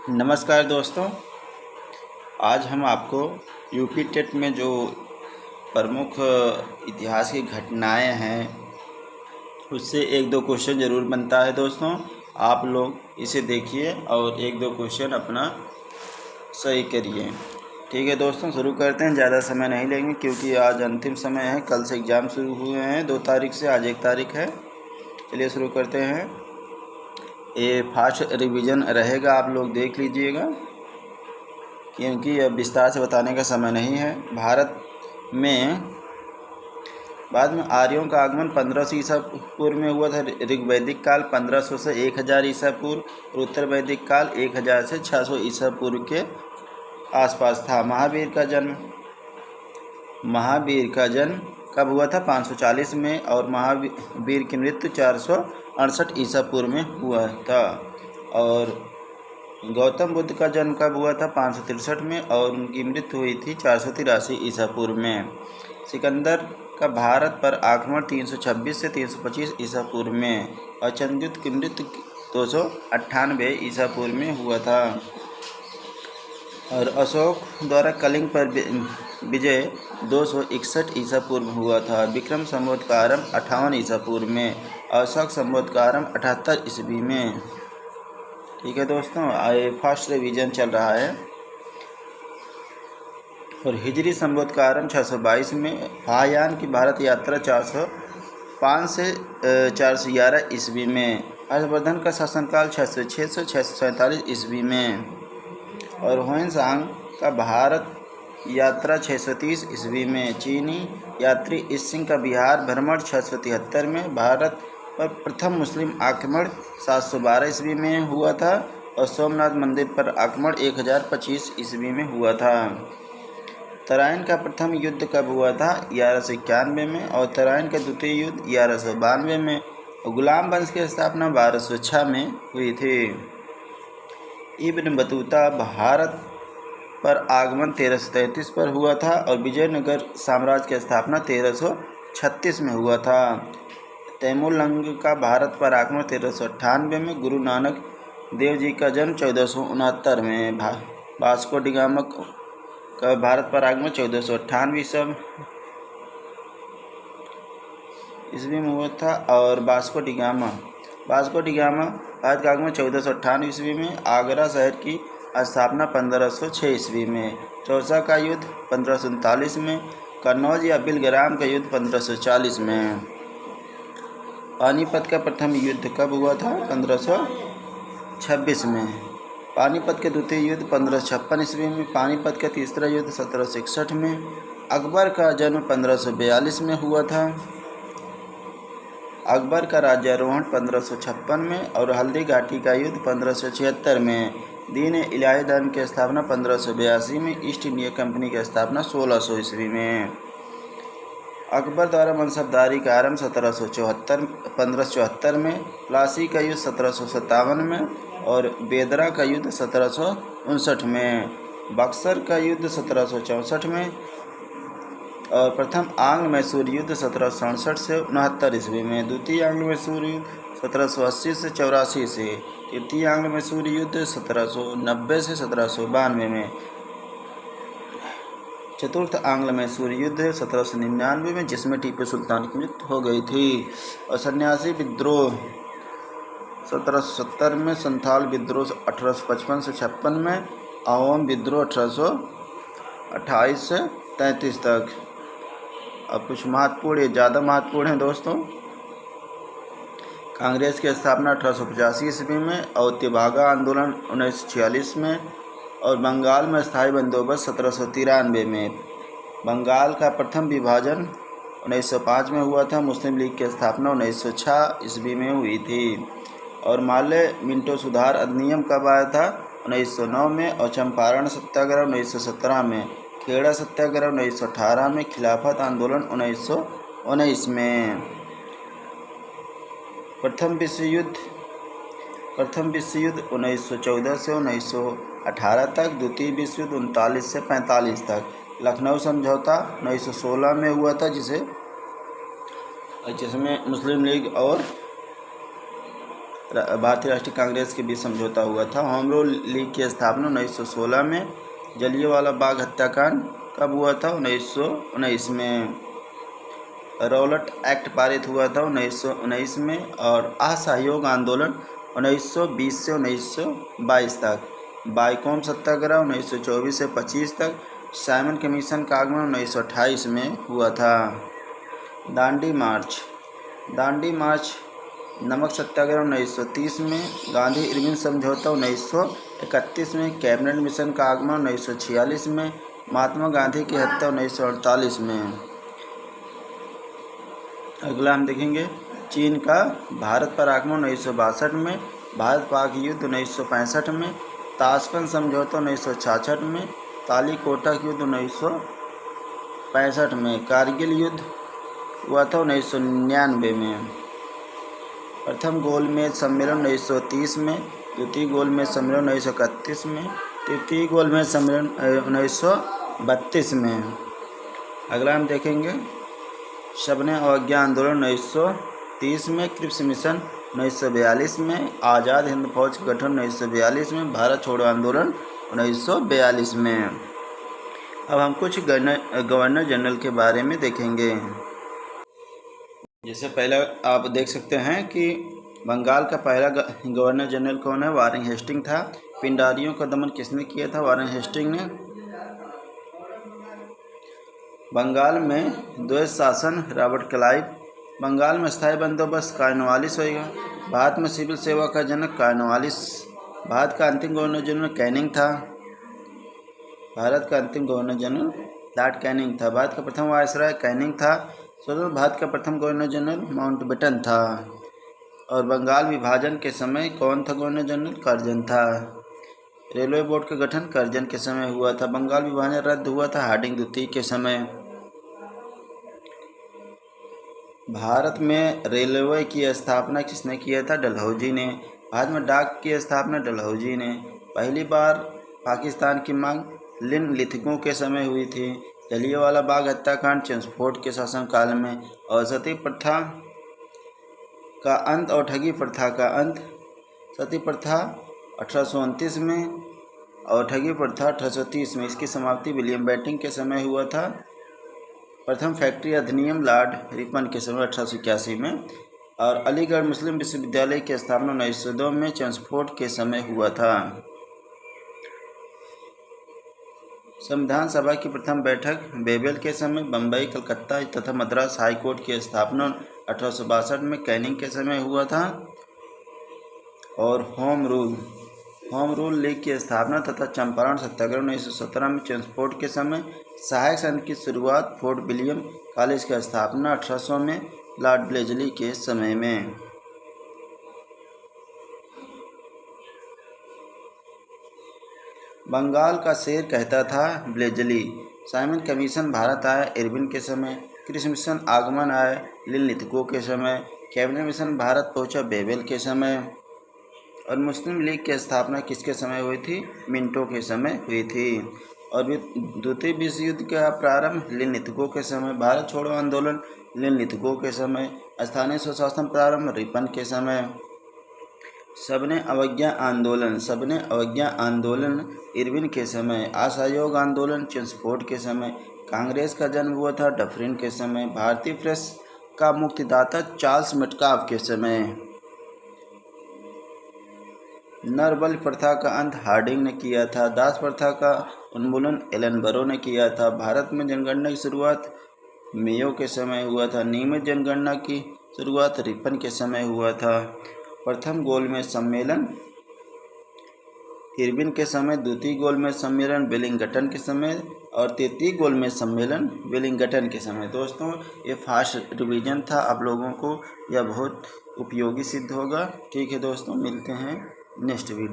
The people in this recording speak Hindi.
नमस्कार दोस्तों। आज हम आपको यूपी टेट में जो प्रमुख इतिहास की घटनाएं हैं उससे एक दो क्वेश्चन ज़रूर बनता है दोस्तों। आप लोग इसे देखिए और एक दो क्वेश्चन अपना सही करिए। ठीक है दोस्तों, शुरू करते हैं। ज़्यादा समय नहीं लेंगे क्योंकि आज अंतिम समय है। कल से एग्ज़ाम शुरू हुए हैं 2 तारीख से, आज 1 तारीख है। चलिए शुरू करते हैं। ये फास्ट रिवीजन रहेगा, आप लोग देख लीजिएगा क्योंकि अब विस्तार से बताने का समय नहीं है। भारत में बाद में आर्यों का आगमन 1500 ईसा पूर्व में हुआ था। ऋग्वैदिक काल 1500 से 1000 ईसा पूर्व और उत्तर वैदिक काल 1000 से 600 ईसा पूर्व के आसपास था। महावीर का जन्म कब हुआ था? 540 में, और महावीर की मृत्यु 468 ईसा पूर्व में हुआ था। और गौतम बुद्ध का जन्म कब हुआ था? 563 में, और उनकी मृत्यु हुई थी 483 ईसा पूर्व में। सिकंदर का भारत पर आक्रमण 326 से 325 ईसा पूर्व में, और चंद्रगुप्त की मृत्यु 298 ईसा पूर्व में हुआ था। और अशोक द्वारा कलिंग पर विजय 261 ईसा पूर्व में हुआ था। विक्रम संवत का आरंभ 58 ईसा पूर्व में, अशोक संवत का आरंभ 78 ईस्वी में। ठीक है दोस्तों, फर्स्ट रिवीजन चल रहा है। और हिजरी संवत का आरंभ 622 में, फाहयान की भारत यात्रा 405 से 411 ईस्वी में, हर्षवर्धन का शासनकाल 606 से 647 ईस्वी में, और ह्वेनसांग का भारत यात्रा 630 ईस्वी में, चीनी यात्री ईस्ट का बिहार भ्रमण 673 में, भारत पर प्रथम मुस्लिम आक्रमण 712 ईस्वी में हुआ था, और सोमनाथ मंदिर पर आक्रमण 1025 ईस्वी में हुआ था। तराइन का प्रथम युद्ध कब हुआ था? 1191 में, और तराइन का द्वितीय युद्ध 1192 में, और गुलाम वंश की स्थापना 1206 में हुई थी। इब्न बतूता भारत पर आगमन 1333 पर हुआ था, और विजयनगर साम्राज्य की स्थापना 1336 में हुआ था। तैमूरलंग का भारत पर आगमन 1398 में, गुरु नानक देव जी का जन्म 1469 में, वास्को डी गामा का भारत पर आगमन 1498 ईस्वी में हुआ था। और वास्को डी गामा भारत का आगमन 1498 ईस्वी में, आगरा शहर की स्थापना 1506 ईस्वी में, चौसा का युद्ध 1539 में, कन्नौज या बिलग्राम का युद्ध 1540 में। पानीपत का प्रथम युद्ध कब हुआ था? 1526 में। पानीपत के द्वितीय युद्ध 1556 ईस्वी में, पानीपत का तीसरा युद्ध 1761 में, अकबर का जन्म 1542 में हुआ था, अकबर का राज्यारोहण 1556 में, और हल्दी घाटी का युद्ध 1576 में, दीन इलाही धर्म की स्थापना 1582 में, ईस्ट इंडिया कंपनी की स्थापना 1600 ईस्वी में। अकबर द्वारा मनसबदारी का आरंभ 1574 में, प्लासी का युद्ध 1757 में, और बेदरा का युद्ध 1759 में, बक्सर का युद्ध 1764 में, और प्रथम आंग्ल मैसूर युद्ध 1767 से 69 ईस्वी में, द्वितीय आंग्ल मैसूर युद्ध 1780 से 84 से, तृतीय आंग्ल मैसूर युद्ध 1790 से 1792 में, चतुर्थ आंग्ल मैसूर युद्ध 1799 में, जिसमें टीपू सुल्तान की मृत्यु हो गई थी। और सन्यासी विद्रोह 1770 में, संथाल विद्रोह 1855 से 56 में, अवोम विद्रोह 1828 से 33 तक। अब कुछ महत्वपूर्ण, ये ज़्यादा महत्वपूर्ण है दोस्तों। कांग्रेस की स्थापना 1885 ईस्वी में, और तिभागा आंदोलन 1946 में, और बंगाल में स्थायी बंदोबस्त 1793 में, बंगाल का प्रथम विभाजन 1905 में हुआ था, मुस्लिम लीग की स्थापना 1906 ईस्वी में हुई थी, और माले मिंटो सुधार अधिनियम कब आया था? 1909 में, और चंपारण सत्याग्रह 1917 में, खेड़ा सत्याग्रह 1918 में, खिलाफत आंदोलन 1919 में। प्रथम विश्व युद्ध 1914 से 1918 तक, द्वितीय विश्व युद्ध 39 से 45 तक। लखनऊ समझौता 1916 में हुआ था, जिसमें मुस्लिम लीग और भारतीय राष्ट्रीय कांग्रेस के बीच समझौता हुआ था। होम रूल लीग की स्थापना 1916 में। जलियांवाला बाग हत्याकांड कब हुआ था? 1919 में। रॉलेट एक्ट पारित हुआ था 1919 में। और असहयोग आंदोलन 1920 से 1922 तक। बाइकॉम सत्याग्रह 1924 से 25 तक। साइमन कमीशन का आगमन 1928 में हुआ था। दांडी मार्च नमक सत्याग्रह 1930 में। गांधी इरविन समझौता 1931 में। कैबिनेट मिशन का आगमन 1946 में। महात्मा गांधी की हत्या 1948 में। अगला हम देखेंगे चीन का भारत पर आक्रमण 1962 में। भारत पाक युद्ध 1965 में। ताशकंद समझौता 1966 में। तालीकोटा युद्ध 1965 में। कारगिल युद्ध हुआ था 1999 में। प्रथम गोलमेज सम्मेलन 1930 में। द्वितीय गोलमेज सम्मेलन 1931 में। तृतीय गोलमेज सम्मेलन 1932 में। अगला हम देखेंगे शबने अवज्ञा आंदोलन 1930 में। क्रिप्स मिशन 1942 में। आज़ाद हिंद फौज का गठन 1942 में। भारत छोड़ो आंदोलन 1942 में। अब हम कुछ गवर्नर जनरल के बारे में देखेंगे। जैसे पहला आप देख सकते हैं कि बंगाल का पहला गवर्नर जनरल कौन है? वारेन हेस्टिंग था। पिंडारियों का दमन किसने किया था? वारेन हेस्टिंग ने। बंगाल में द्वैध शासन रॉबर्ट क्लाइव। बंगाल में स्थायी बंदोबस्त कॉर्नवालिस होगा। भारत में सिविल सेवा का जनक कॉर्नवालिस। भारत का अंतिम गवर्नर जनरल कैनिंग था। भारत का अंतिम गवर्नर जनरल लॉर्ड कैनिंग था। भारत का प्रथम वायसराय कैनिंग था। स्वतंत्र भारत का प्रथम गवर्नर जनरल माउंटबेटन था। और बंगाल विभाजन के समय कौन था गवर्नर जनरल? कर्जन था। रेलवे बोर्ड का गठन कर्जन के समय हुआ था। बंगाल विभाजन रद्द हुआ था हार्डिंग द्वितीय के समय। भारत में रेलवे की स्थापना किसने किया था? डलहौजी ने। भारत में डाक की स्थापना डलहौजी ने। पहली बार पाकिस्तान की मांग निम्नलिखितों के समय हुई थी। जलियांवाला बाग हत्याकांड चेम्सफोर्ड के शासनकाल में। और सती प्रथा का अंत और ठगी प्रथा का अंत। सती प्रथा 1829 में और ठगी प्रथा 1830 में। इसकी समाप्ति विलियम बेंटिंक के समय हुआ था। प्रथम फैक्ट्री अधिनियम लॉर्ड रिपन के समय 1881 में। और अलीगढ़ मुस्लिम विश्वविद्यालय की स्थापना 1902 में चेम्सफोर्ड के समय हुआ था। संविधान सभा की प्रथम बैठक बेबेल के समय। बम्बई, कलकत्ता तथा मद्रास हाई कोर्ट की स्थापना 1862 में कैनिंग के समय हुआ था। और होम रूल लीग की स्थापना तथा चंपारण सत्याग्रह 1917 में चेम्सफोर्ड के समय। सहायक संघ की शुरुआत फोर्ट विलियम कॉलेज की स्थापना 1800 में लॉर्ड ब्लेजली के समय में। बंगाल का शेर कहता था ब्लेजली। साइमन कमीशन भारत आया इरविन के समय। क्रिप्स मिशन आगमन आया निम्नलिखितों के समय। कैबिनेट मिशन भारत पहुंचा बेबेल के समय। और मुस्लिम लीग की स्थापना किसके समय हुई थी? मिंटो के समय हुई थी। और द्वितीय विश्व युद्ध का प्रारंभ निम्नलिखितों के समय। भारत छोड़ो आंदोलन निम्नलिखितों के समय। स्थानीय स्वशासन प्रारंभ रिपन के समय। सबने अवज्ञा आंदोलन इरविन के समय। असहयोग आंदोलन चेम्सफोर्ड के समय। कांग्रेस का जन्म हुआ था डफरिन के समय। भारतीय प्रेस का मुक्तिदाता चार्ल्स मेटकाफ के समय। नरबल प्रथा का अंत हार्डिंग ने किया था। दास प्रथा का उन्मूलन एलनबरो ने किया था। भारत में जनगणना की शुरुआत मेयो के समय हुआ था। नियमित जनगणना की शुरुआत रिपन के समय हुआ था। प्रथम गोलमेज सम्मेलन इरविन के समय। द्वितीय गोलमेज सम्मेलन वेलिंगटन के समय। और तृतीय गोलमेज सम्मेलन वेलिंगटन के समय। दोस्तों ये फास्ट रिवीजन था। आप लोगों को यह बहुत उपयोगी सिद्ध होगा। ठीक है दोस्तों, मिलते हैं नेक्स्ट वीडियो।